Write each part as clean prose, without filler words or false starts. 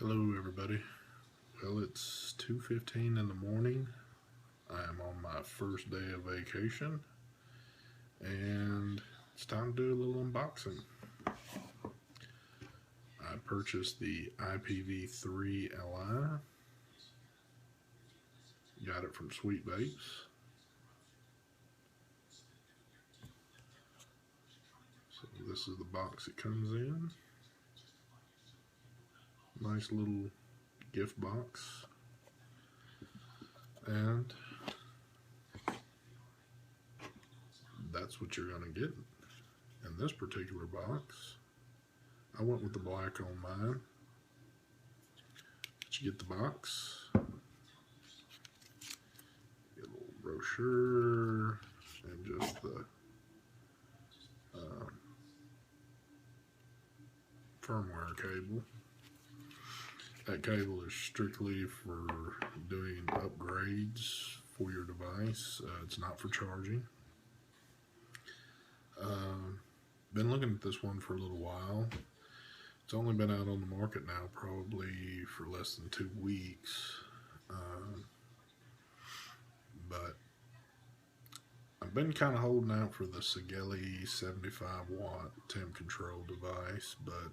Hello everybody. Well, it's 2:15 in the morning. I am on my first day of vacation and it's time to do a little unboxing. I purchased the IPV3 Li. Got it from Sweet Vapes. So this is the box it comes in. Nice little gift box. And that's what you're going to get in this particular box. I went with the black on mine. But you get the box, get a little brochure, and just the firmware cable. That cable is strictly for doing upgrades for your device. It's not for charging. Been looking at this one for a little while. It's only been out on the market now probably for less than 2 weeks. But I've been kind of holding out for the Usability 75-watt temp control device, but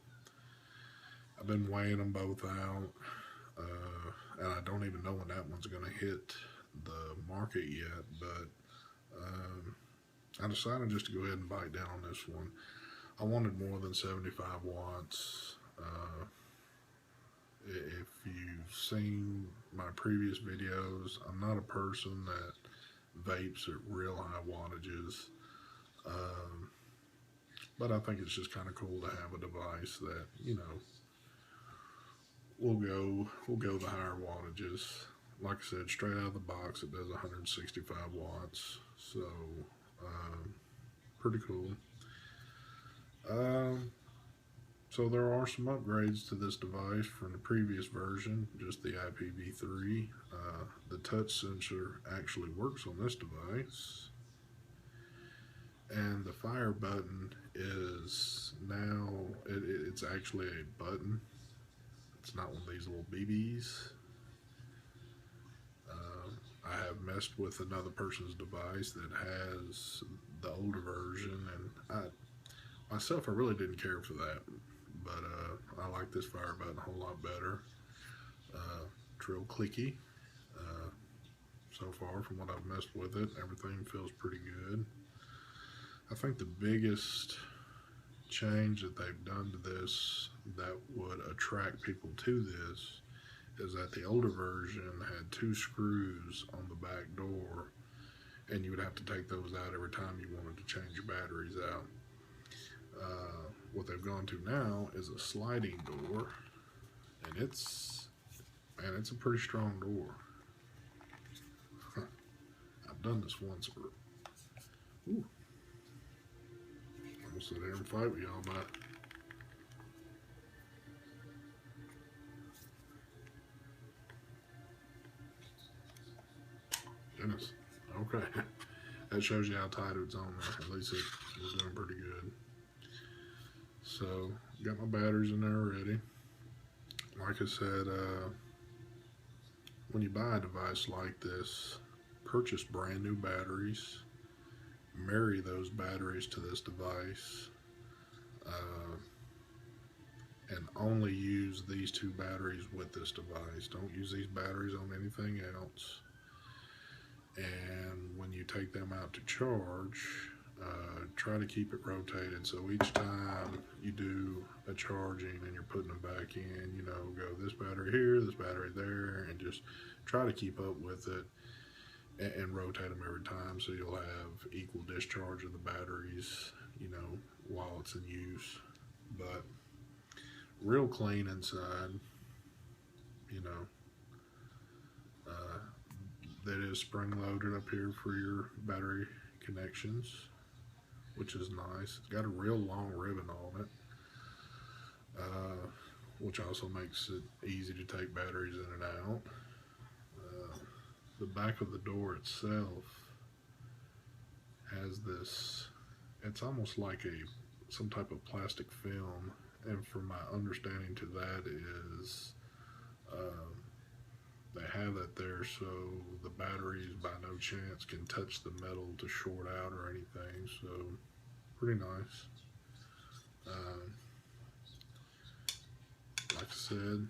I've been weighing them both out, and I don't even know when that one's going to hit the market yet, but I decided just to go ahead and bite down on this one. I wanted more than 75 watts. If you've seen my previous videos, I'm not a person that vapes at real high wattages, but I think it's just kind of cool to have a device that, you know, we'll go the higher wattages. Like I said, straight out of the box it does 165 watts, so pretty cool. So there are some upgrades to this device from the previous version, just the IPV3. The touch sensor actually works on this device, and the fire button is now, it's actually a button. It's not one of these little BBs. I have messed with another person's device that has the older version, and myself, I really didn't care for that, but I like this fire button a whole lot better. It's real clicky. So far from what I've messed with it, everything feels pretty good. I think the biggest change that they've done to this that would attract people to this is that the older version had 2 screws on the back door, and you would have to take those out every time you wanted to change your batteries out. What they've gone to now is a sliding door, and it's a pretty strong door. I've done this once. Ooh. I'm gonna sit there and fight with y'all about it. Goodness. Okay. That shows you how tight it's on there. At least it was doing pretty good. So, got my batteries in there already. Like I said, when you buy a device like this, purchase brand new batteries, marry those batteries to this device, and only use these 2 batteries with this device. Don't use these batteries on anything else. And when you take them out to charge, try to keep it rotated, so each time you do a charging and you're putting them back in, you know, go this battery here, this battery there, and just try to keep up with it and rotate them every time, so you'll have equal discharge of the batteries, you know, while it's in use. But real clean inside, you know. That is spring loaded up here for your battery connections, which is nice. It's got a real long ribbon on it, which also makes it easy to take batteries in and out. The back of the door itself has this, it's almost like some type of plastic film, and from my understanding to that is They have that there so the batteries by no chance can touch the metal to short out or anything, so pretty nice. Like I said,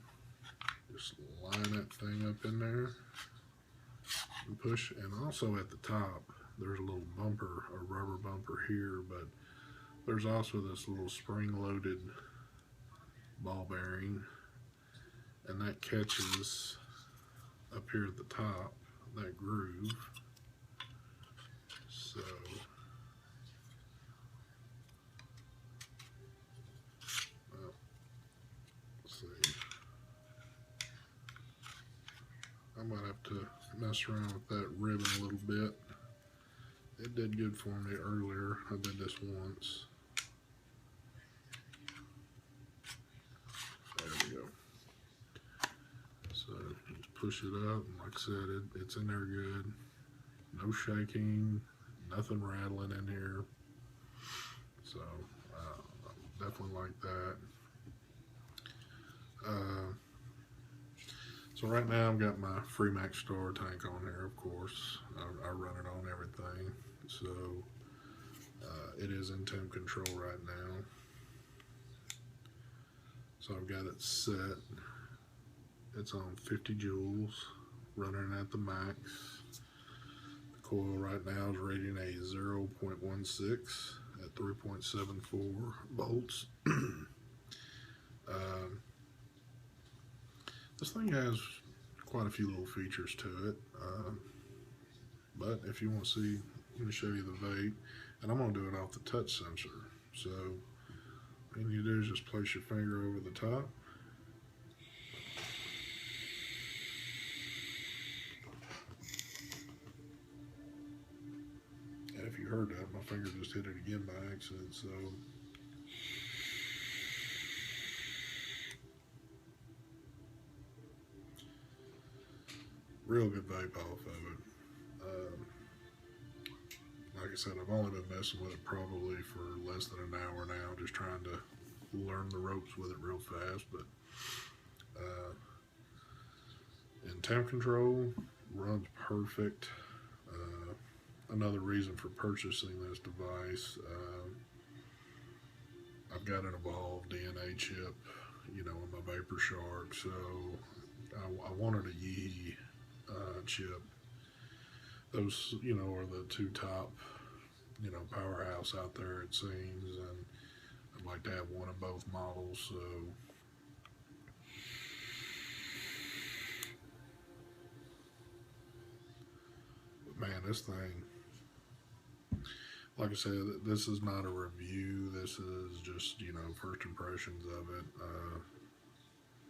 just line that thing up in there and push. And also at the top there's a little bumper, a rubber bumper here, but there's also this little spring loaded ball bearing, and that catches up here at the top, that groove. So let's see, I might have to mess around with that ribbon a little bit. It did good for me earlier. I did this once. There we go. So just push it up, and like I said, it's in there good. No shaking, nothing rattling in here. So definitely like that. So right now I've got my Freemax Star tank on here, of course. I run it on everything. So it is in temp control right now. So I've got it set. It's on 50 joules, running at the max. The coil right now is rating a 0.16 at 3.74 volts. This thing has quite a few little features to it, but if you want to see, let me show you the vape, and I'm going to do it off the touch sensor. So all you do is just place your finger over the top. And if you heard that, my finger just hit it again by accident, so real good vape off of it. Like I said, I've only been messing with it probably for less than an hour now, just trying to learn the ropes with it real fast. But in temp control, runs perfect. Another reason for purchasing this device, I've got an evolved DNA chip, you know, in my Vapor Shark, so I wanted a Yeehee chip. Those, you know, are the two top, you know, powerhouse out there, it seems, and I'd like to have one of both models. So but man, this thing, like I said, this is not a review. This is just, you know, first impressions of it.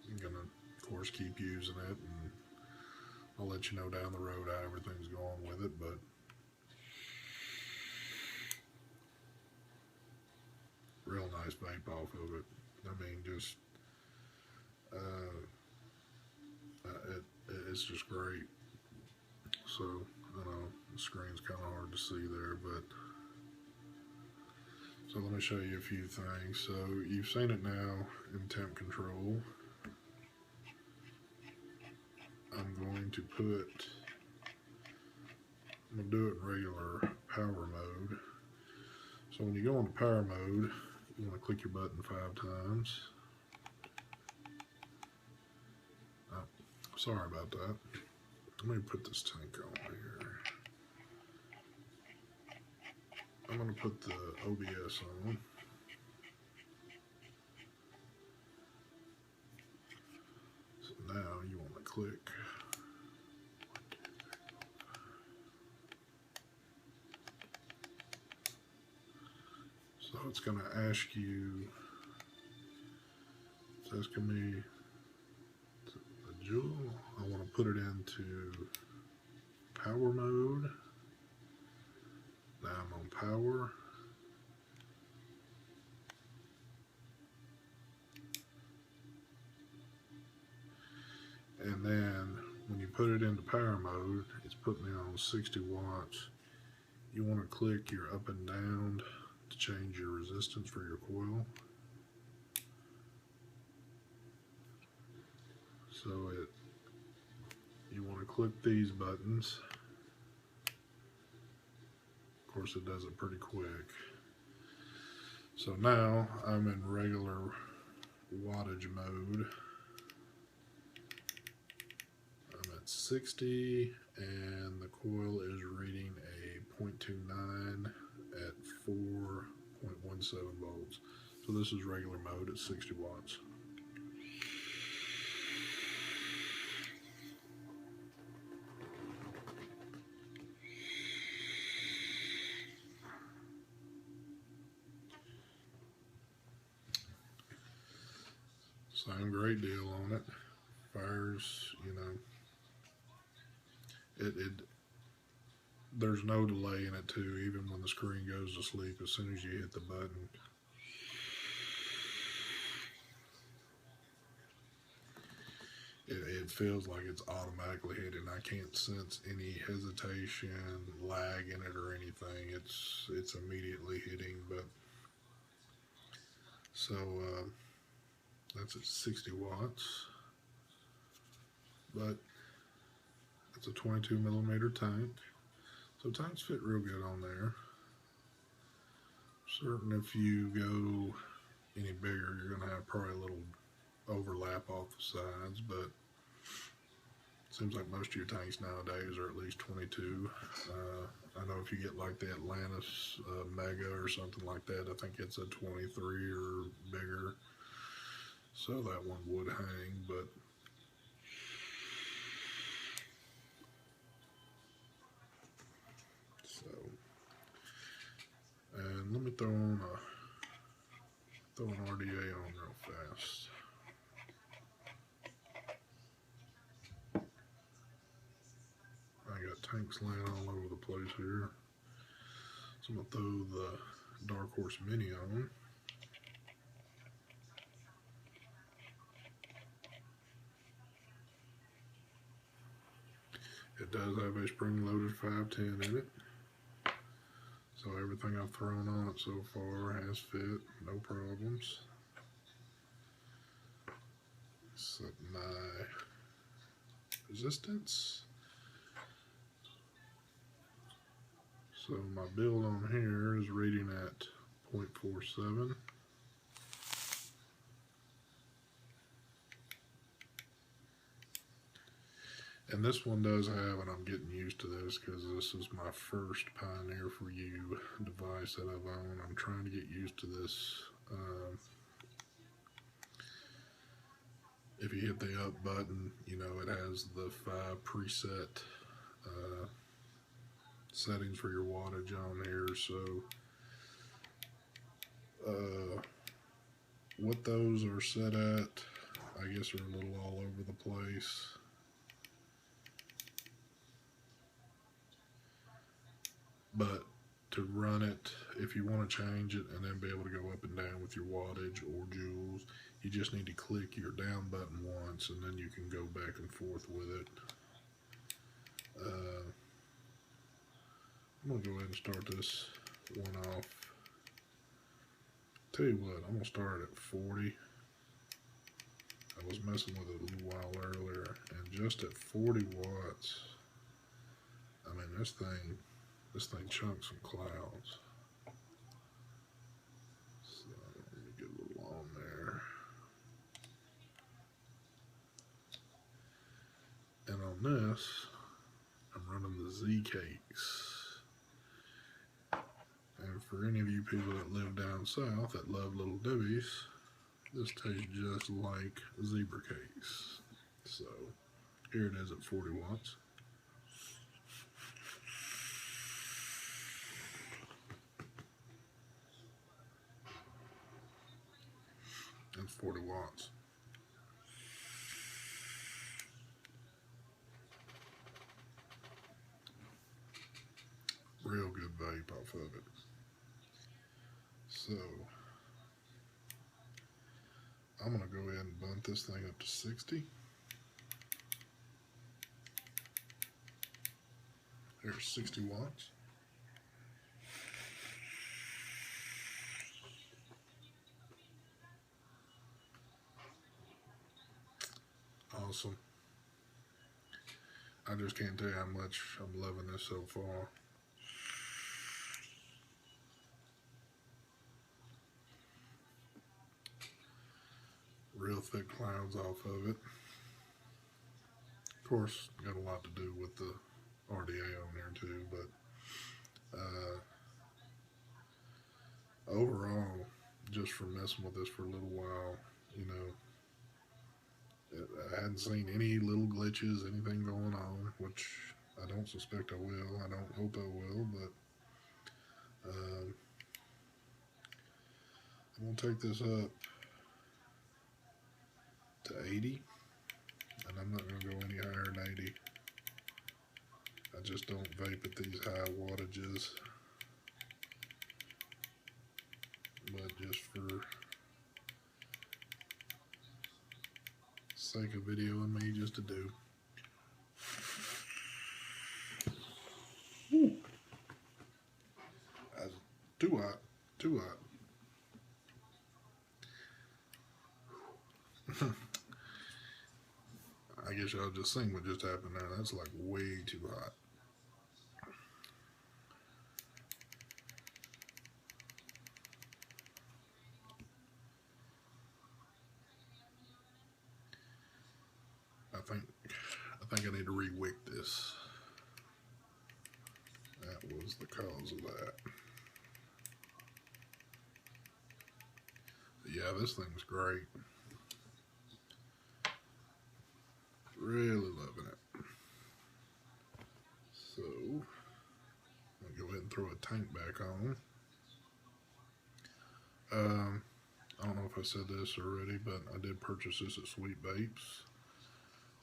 I'm gonna, of course, keep using it, and I'll let you know down the road how everything's going with it. But real nice vape off of it. I mean, just it's just great. So I know the screen's kind of hard to see there, but so let me show you a few things. So you've seen it now in temp control. I'm going to do it in regular power mode. So when you go into power mode, you want to click your button 5 times. Oh, sorry about that. Let me put this tank on here. I'm going to put the OBS on. So now you want to click. So it's going to ask you, it's asking me a joule. I want to put it into power mode. Now I'm on power. And then when you put it into power mode, it's putting me on 60 watts. You want to click your up and down to change your resistance for your coil. So you want to click these buttons. Of course, it does it pretty quick. So now I'm in regular wattage mode. I'm at 60 and the coil is reading a 0.29 at 4.17 volts. So this is regular mode at 60 watts. Same great deal on it. Fires, you know, there's no delay in it too, even when the screen goes to sleep. As soon as you hit the button, it feels like it's automatically hitting. I can't sense any hesitation, lag in it or anything. It's immediately hitting. But so that's at 60 watts, but it's a 22 millimeter tank, so tanks fit real good on there. Certain if you go any bigger, you're gonna have probably a little overlap off the sides, but it seems like most of your tanks nowadays are at least 22. I know if you get like the Atlantis Mega or something like that, I think it's a 23 or bigger. So that one would hang, but so, and let me throw an RDA on real fast. I got tanks laying all over the place here. So I'm gonna throw the Dark Horse Mini on. It does have a spring-loaded 510 in it, so everything I've thrown on it so far has fit, no problems. Set my resistance. So my build on here is reading at 0.47. And this one does have, and I'm getting used to this because this is my first Pioneer for You device that I've owned. I'm trying to get used to this. If you hit the up button, you know, it has the 5 preset settings for your wattage on here. So what those are set at, I guess, are a little all over the place. But to run it, if you want to change it and then be able to go up and down with your wattage or joules, you just need to click your down button once and then you can go back and forth with it. I'm going to go ahead and start this one off. Tell you what, I'm going to start it at 40. I was messing with it a little while earlier, and just at 40 watts, I mean, this thing chunks some clouds. So let me get a little on there. And on this, I'm running the Z cakes. And for any of you people that live down south that love Little Debbie's, this tastes just like zebra cakes. So here it is at 40 watts. That's 40 watts. Real good vape off of it. So I'm going to go ahead and bump this thing up to 60. There's 60 watts. awesome. I just can't tell you how much I'm loving this so far. Real thick clouds off of it. Of course, got a lot to do with the RDA on there too, but overall, just from messing with this for a little while, you know, I hadn't seen any little glitches, anything going on, which I don't suspect I will. I don't hope I will, but I'm going to take this up to 80, and I'm not going to go any higher than 80. I just don't vape at these high wattages, but just for sake of video and me just to do. That's too hot, too hot. I guess y'all just seen what just happened there. That's like way too hot. I think I need to re-wick this. That was the cause of that. But yeah, this thing's great. Really loving it. So, I'll go ahead and throw a tank back on. I don't know if I said this already, but I did purchase this at Sweet Vapes.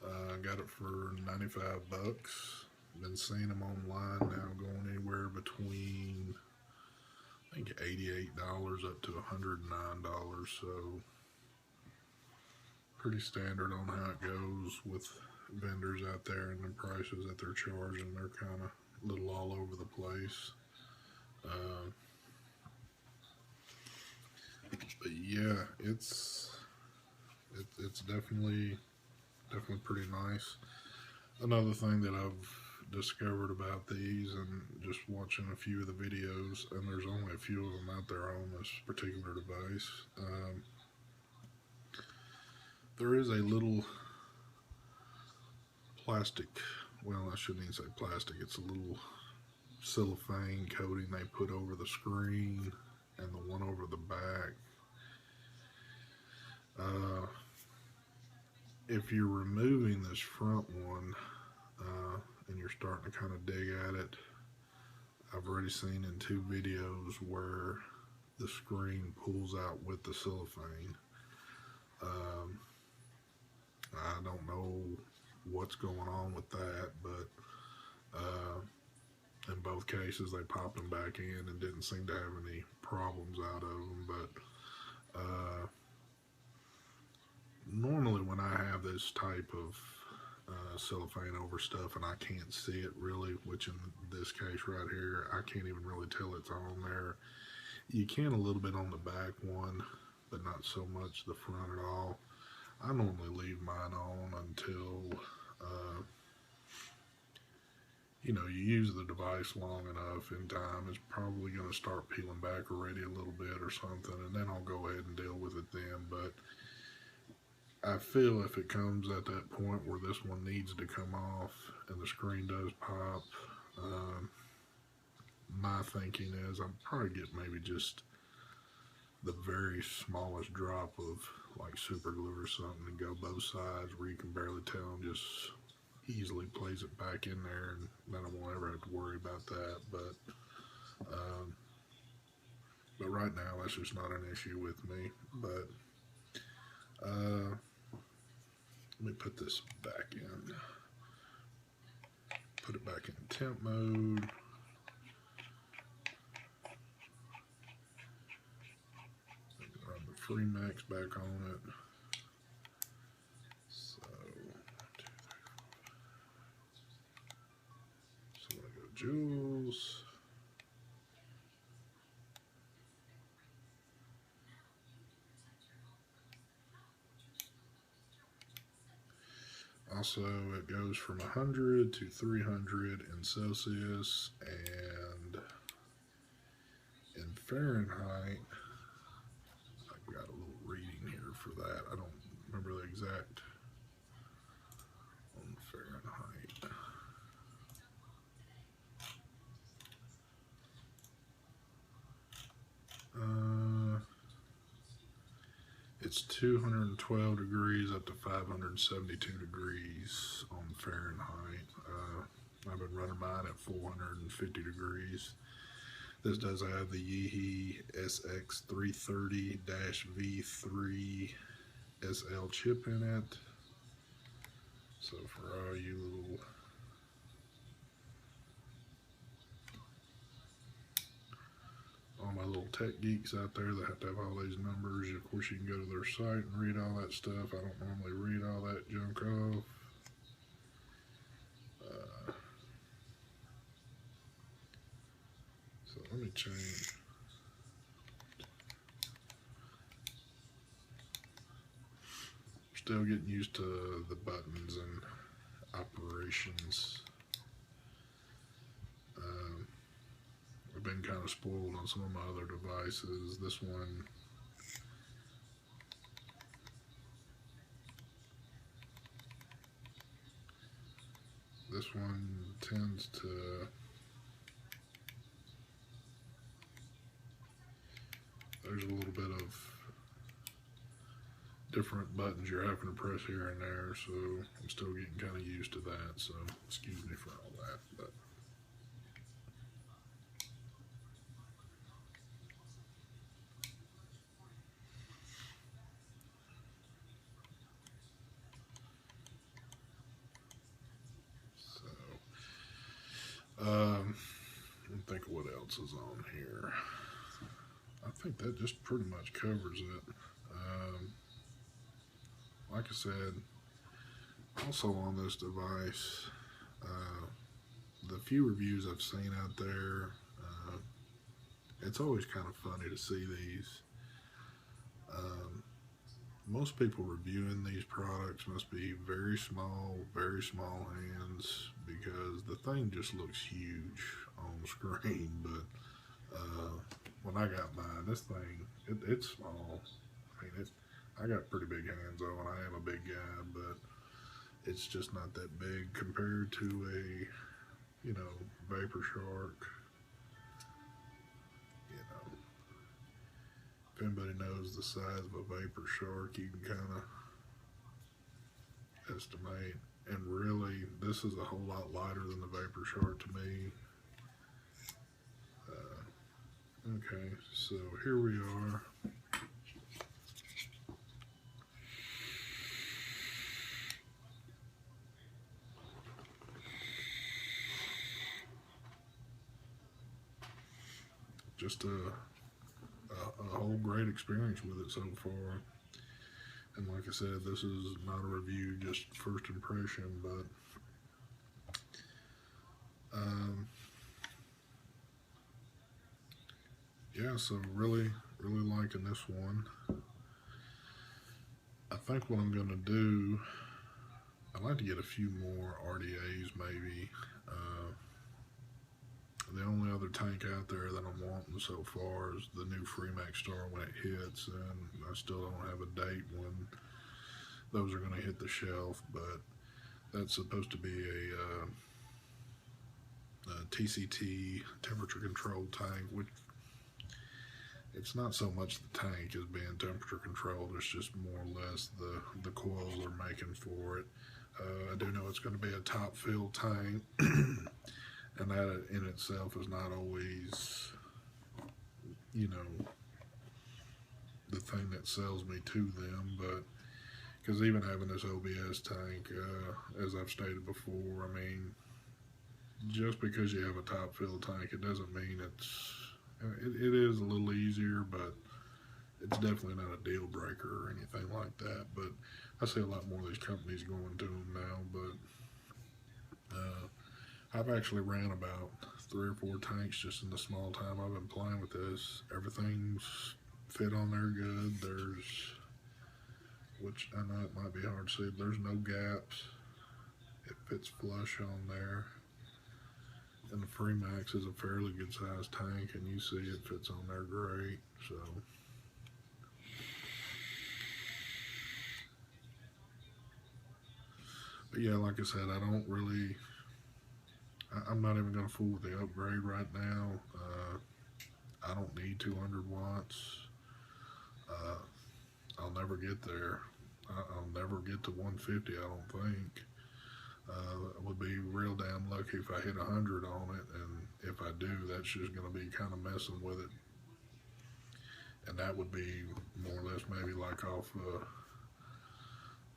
I got it for 95 bucks. Been seeing them online now going anywhere between, I think, $88 up to $109. So pretty standard on how it goes with vendors out there and the prices that they're charging. They're kind of a little all over the place. But yeah, it's definitely pretty nice. Another thing that I've discovered about these, and just watching a few of the videos, and there's only a few of them out there on this particular device, there is a little plastic, well, I shouldn't even say plastic, it's a little cellophane coating they put over the screen and the one over the back. If you're removing this front one and you're starting to kind of dig at it, I've already seen in 2 videos where the screen pulls out with the cellophane. I don't know what's going on with that, but in both cases they popped them back in and didn't seem to have any problems out of them. But normally when I have this type of cellophane over stuff and I can't see it really, which in this case right here, I can't even really tell it's on there. You can a little bit on the back one, but not so much the front at all. I normally leave mine on until you know, you use the device long enough in time, it's probably going to start peeling back already a little bit or something, and then I'll go ahead and deal with it then. But I feel if it comes at that point where this one needs to come off and the screen does pop, my thinking is I'll probably get maybe just the very smallest drop of like super glue or something and go both sides where you can barely tell, and just easily place it back in there, and then I won't ever have to worry about that. But right now that's just not an issue with me. But let me put this back in, put it back in temp mode. Run the free max back on it. So 1, 2, 3, 4. So I'm gonna go joules. Also, it goes from 100 to 300 in Celsius, and in Fahrenheit, I've got a little reading here for that. I don't remember the exact on Fahrenheit. It's 212 degrees up to 572 degrees on Fahrenheit. I've been running mine at 450 degrees. This does have the Yeehy SX330-V3 SL chip in it. So for all you all my little tech geeks out there that have to have all these numbers, of course you can go to their site and read all that stuff. I don't normally read all that junk off. So let me change. Still getting used to the buttons and operations. I've been kind of spoiled on some of my other devices. This one tends to, there's a little bit of different buttons you're having to press here and there, so I'm still getting kind of used to that, so excuse me for all that. But let me think of what else is on here. I think that just pretty much covers it. Like I said, also on this device, the few reviews I've seen out there, it's always kind of funny to see these. Most people reviewing these products must be very small hands, because the thing just looks huge on screen. But when I got mine, this thing, it's small. I mean, I got pretty big hands though, and I am a big guy, but it's just not that big compared to a, you know, Vapor Shark. You know, if anybody knows the size of a Vapor Shark, you can kind of estimate. And really, this is a whole lot lighter than the Vapor Shark to me. Okay, so here we are. Just a whole great experience with it so far. And like I said, this is not a review, just first impression, but yeah, so really liking this one. I think what I'm going to do, I'd like to get a few more RDAs maybe. The only other tank out there that I'm wanting so far is the new Freemax Star when it hits, and I still don't have a date when those are going to hit the shelf, but that's supposed to be a TCT, temperature controlled tank, which it's not so much the tank as being temperature controlled, it's just more or less the coils they're making for it. I do know it's going to be a top fill tank, and that in itself is not always, you know, the thing that sells me to them, but because even having this OBS tank, as I've stated before, I mean, just because you have a top fill tank, it doesn't mean it is a little easier, but it's definitely not a deal breaker or anything like that. But I see a lot more of these companies going to them now, but I've actually ran about 3 or 4 tanks just in the small time I've been playing with this. Everything's fit on there good. Which I know it might be hard to see, but there's no gaps. It fits flush on there. And the Freemax is a fairly good sized tank, and you see it fits on there great. So, but yeah, like I said, I don't really, I'm not even going to fool with the upgrade right now. I don't need 200 watts. I'll never get there. I'll never get to 150, I don't think. I would be real damn lucky if I hit 100 on it, and if I do, that's just going to be kind of messing with it. And that would be more or less maybe like off,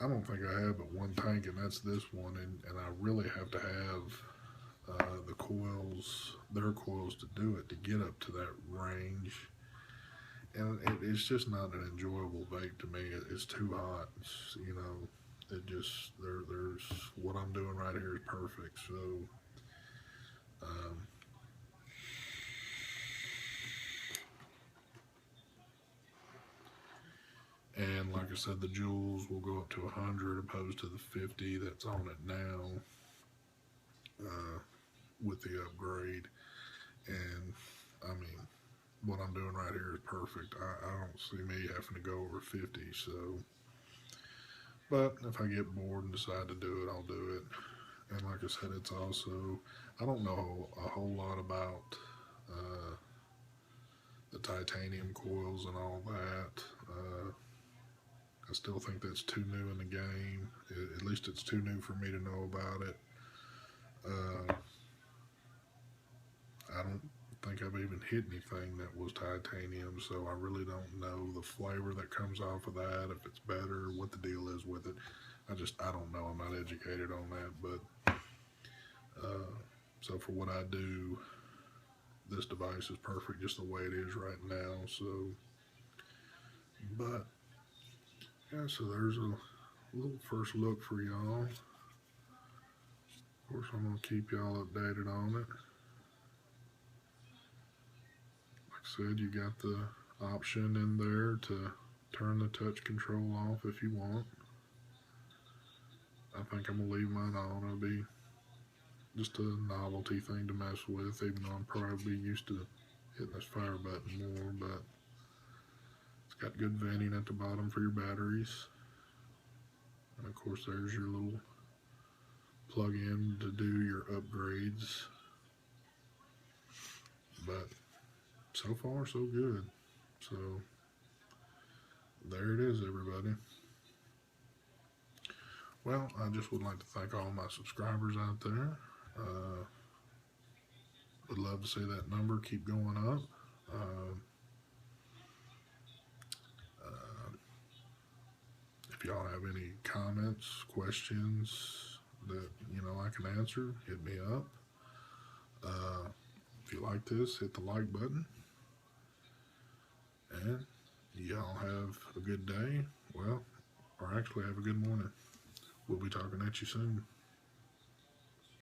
I don't think I have but one tank, and that's this one, and I really have to have the coils, their coils to do it, to get up to that range. And it's just not an enjoyable vape to me. It's too hot. It's, you know, it just, there's what I'm doing right here is perfect. So, and like I said, the joules will go up to 100 opposed to the 50 that's on it now with the upgrade. And I mean, what I'm doing right here is perfect. I don't see me having to go over 50. So, but if I get bored and decide to do it, I'll do it. And like I said, it's also, I don't know a whole lot about the titanium coils and all that. I still think that's too new in the game. At least it's too new for me to know about it. I don't think I've even hit anything that was titanium, so I really don't know the flavor that comes off of that, if it's better, what the deal is with it. I don't know. I'm not educated on that, but so for what I do, this device is perfect just the way it is right now. So, but yeah, so there's a little first look for y'all. Of course, I'm gonna keep y'all updated on it. Like I said, you got the option in there to turn the touch control off if you want. I think I'm gonna leave mine on. It'll be just a novelty thing to mess with, even though I'm probably used to hitting this fire button more. But it's got good venting at the bottom for your batteries, and of course there's your little plug-in to do your upgrades. But so far so good. So there it is, everybody. Well, I just would like to thank all my subscribers out there. Would love to see that number keep going up. If y'all have any comments, questions that I can answer, hit me up. If you like this, hit the like button. And y'all have a good day. Well, or actually have a good morning. We'll be talking at you soon.